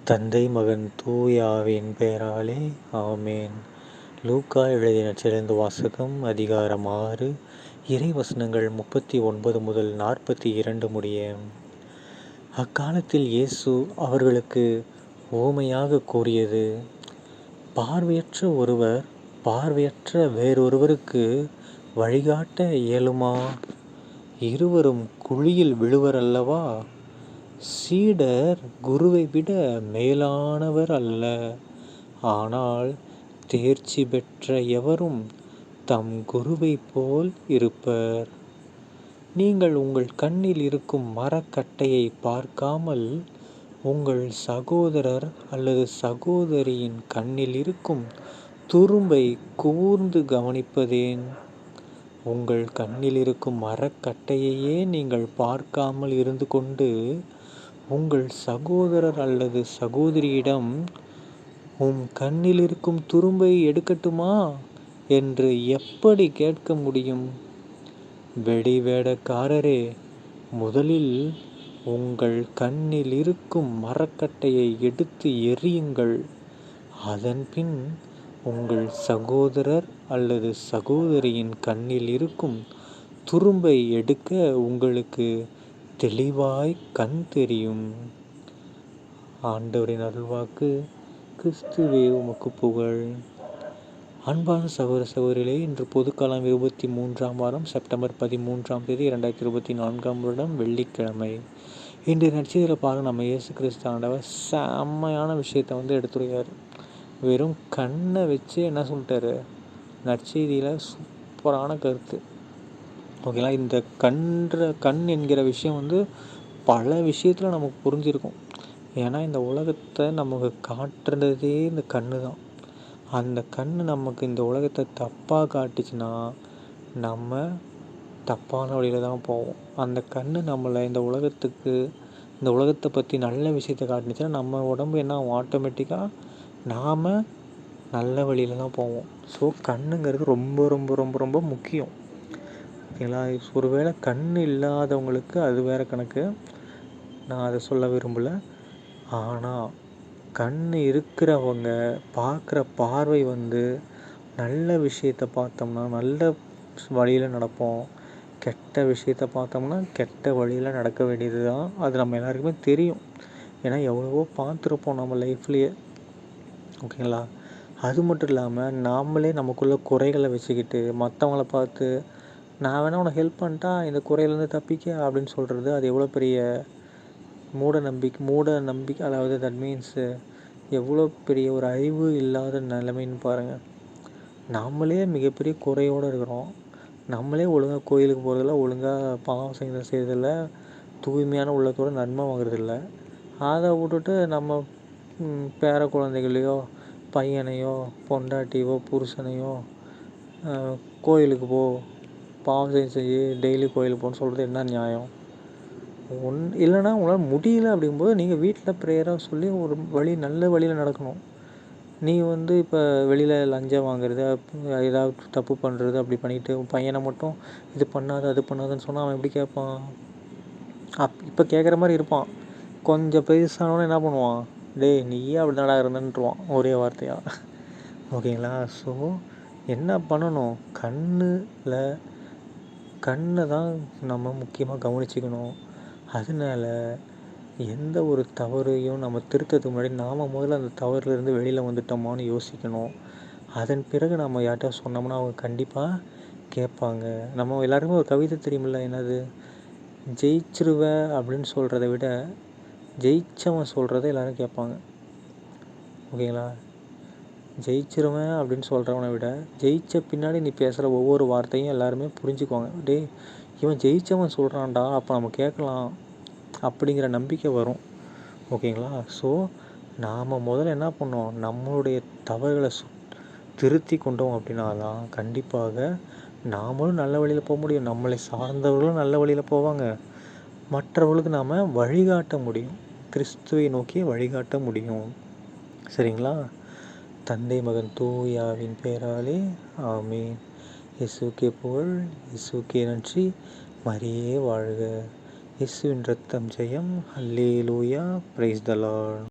தந்தை மகன் தூய ஆவியின் பெயராலே ஆமேன். லூக்கா எழுதிய நற்செய்தியிலிருந்து வாசகம். அதிகாரம் 6, இறை வசனங்கள் 39 முதல் 42 முடிய. அக்காலத்தில் இயேசு அவர்களுக்கு உவமையாக கூறியது: பார்வையற்ற ஒருவர் பார்வையற்ற வேறொருவருக்கு வழிகாட்ட இயலுமா? இருவரும் குழியில் விழுவர் அல்லவா? சீடர் குருவை விட மேலானவர் அல்ல. ஆனால் தேர்ச்சி பெற்ற எவரும் தம் குருவை போல் இருப்பர். நீங்கள் உங்கள் கண்ணில் இருக்கும் மரக்கட்டையை பார்க்காமல் உங்கள் சகோதரர் அல்லது சகோதரியின் கண்ணில் இருக்கும் துரும்பை கூர்ந்து கவனிப்பதேன்? உங்கள் கண்ணில் இருக்கும் மரக்கட்டையையே நீங்கள் பார்க்காமல் இருந்து கொண்டு உங்கள் சகோதரர் அல்லது சகோதரியிடம் உம் கண்ணில் இருக்கும் துரும்பை எடுக்கட்டுமா என்று எப்படி கேட்க முடியும்? வெடிவேடக்காரரே, முதலில் உங்கள் கண்ணில் இருக்கும் மரக்கட்டையை எடுத்து எறியுங்கள். அதன்பின் உங்கள் சகோதரர் அல்லது சகோதரியின் கண்ணில் இருக்கும் துரும்பை எடுக்க உங்களுக்கு தெளிவாய் கண் தெரியும். ஆண்டவரின் அருள்வாக்கு. கிறிஸ்துவே உமக்கு புகழ். அன்பான சகோதர சகோதரிகளே, இன்று பொதுக்காலம் 23ஆம் வாரம் செப்டம்பர் 13ஆம் தேதி 2024ஆம் வருடம் வெள்ளிக்கிழமை. இன்று நற்செய்தியில் பாருங்கள், நம்ம இயேசு கிறிஸ்து ஆண்டவர் செம்மையான விஷயத்தை எடுத்துரையார். வெறும் கண்ணை வச்சு என்ன சொல்லிட்டாரு? நற்செய்தியில் சூப்பரான கருத்து. ஓகேங்களா? இந்த கண் என்கிற விஷயம் பல விஷயத்தில் நமக்கு புரிஞ்சிருக்கும். ஏன்னா இந்த உலகத்தை நமக்கு காட்டுறதே இந்த கண்ணு தான். அந்த கண் நமக்கு இந்த உலகத்தை தப்பாக காட்டுச்சுன்னா நம்ம தப்பான வழியில் தான் போவோம். அந்த கண் நம்மளை இந்த உலகத்தை பற்றி நல்ல விஷயத்தை காட்டுச்சுன்னா நம்ம உடம்பு என்ன ஆட்டோமேட்டிக்காக நாம் நல்ல வழியில் தான் போவோம். ஸோ கண்ணுங்கிறது ரொம்ப ரொம்ப ரொம்ப ரொம்ப முக்கியம். ஓகேங்களா? ஒருவேளை கண் இல்லாதவங்களுக்கு அது வேறு கணக்கு, நான் அதை சொல்ல விரும்பலை. ஆனால் கண் இருக்கிறவங்க பார்க்குற பார்வை நல்ல விஷயத்தை பார்த்தோம்னா நல்ல வழியில் நடப்போம், கெட்ட விஷயத்தை பார்த்தோம்னா கெட்ட வழியில் நடக்க வேண்டியது தான். அது நம்ம எல்லாருக்குமே தெரியும். ஏன்னா எவ்வளவோ பார்த்துருப்போம் நம்ம லைஃப்லேயே. ஓகேங்களா? அது மட்டும் இல்லாமல் நாமளே நமக்குள்ள குறைகளை வச்சுக்கிட்டு மற்றவங்கள பார்த்து நான் வேணால் உனக்கு ஹெல்ப் பண்ணிட்டா இந்த குறையிலேருந்து தப்பிக்க அப்படின்னு சொல்கிறது, அது எவ்வளோ பெரிய மூட நம்பிக்கை. அதாவது தட் மீன்ஸ் எவ்வளோ பெரிய ஒரு அறிவு இல்லாத நிலைமைன்னு பாருங்கள். நம்மளே மிகப்பெரிய குறையோடு இருக்கிறோம். நம்மளே ஒழுங்காக கோயிலுக்கு போகிறதில்ல, ஒழுங்காக பாவம் செய்கிறதில்ல, தூய்மையான உள்ளத்தோட நன்மை வாங்குறதில்ல. அதை விட்டுட்டு நம்ம பேர குழந்தைகளையோ பையனையோ பொண்டாட்டியோ புருஷனையோ கோயிலுக்கு போ, பாவம் செய்ய டெய்லி கோயிலுக்கு போகணுன்னு சொல்கிறது என்ன நியாயம்? இல்லைன்னா உங்களால் முடியல அப்படிங்கும்போது நீங்கள் வீட்டில் ப்ரேயராக சொல்லி ஒரு நல்ல வழியில் நடக்கணும். நீ இப்போ வெளியில் லஞ்சம் வாங்குறது, ஏதாவது தப்பு பண்ணுறது அப்படி பண்ணிவிட்டு பையனை மட்டும் இது பண்ணாத அது பண்ணாதன்னு சொன்னால் அவன் எப்படி கேட்பான்? இப்போ கேட்குற மாதிரி இருப்பான். கொஞ்சம் பெருசானவனே என்ன பண்ணுவான்? டேய் நீயே அப்படி தான்டா இருந்துன்ட்டுருவான் ஒரே வார்த்தையாக. ஓகேங்களா? ஸோ என்ன பண்ணணும்? கண்ணை தான் நம்ம முக்கியமாக கவனிச்சிக்கணும். அதனால எந்த ஒரு தவறையும் நம்ம திருத்தத்துக்கு முன்னாடி நாம் முதல்ல அந்த தவறுலேருந்து வெளியில் வந்துட்டோமான்னு யோசிக்கணும். அதன் பிறகு நம்ம யார்கிட்ட சொன்னோம்னா அவங்க கண்டிப்பாக கேட்பாங்க. நம்ம எல்லாருக்குமே ஒரு கவிதை தெரியுமில்ல, என்னது? ஜெயிச்சிருவ அப்படின்னு சொல்கிறத விட ஜெயிச்சவன் சொல்கிறத எல்லோரும் கேட்பாங்க. ஓகேங்களா? ஜெயிச்சிருவேன் அப்படின்னு சொல்கிறவனை விட ஜெயித்த பின்னாடி நீ பேசுகிற ஒவ்வொரு வார்த்தையும் எல்லாருமே புரிஞ்சுக்குவாங்க. டே இவன் ஜெயித்தவன் சொல்கிறான்டா, அப்போ நம்ம கேட்கலாம் அப்படிங்கிற நம்பிக்கை வரும். ஓகேங்களா? ஸோ நாம் முதல்ல என்ன பண்ணோம்? நம்மளுடைய தவறுகளை திருத்தி கொண்டோம் அப்படின்னா தான் கண்டிப்பாக நாமளும் நல்ல வழியில் போக முடியும், நம்மளை சார்ந்தவர்களும் நல்ல வழியில் போவாங்க, மற்றவர்களுக்கு நாம் வழிகாட்ட முடியும், கிறிஸ்துவை நோக்கி வழிகாட்ட முடியும். சரிங்களா? தந்தை மகன் தூய ஆவியின் பெயராலே ஆமேன். இயேசுவுக்கே புகழ், இயேசுவுக்கே நன்றி, மரியே வாழ்க. இயேசுவின் இரத்தம் ஜெயம். அல்லேலூயா. Praise the Lord.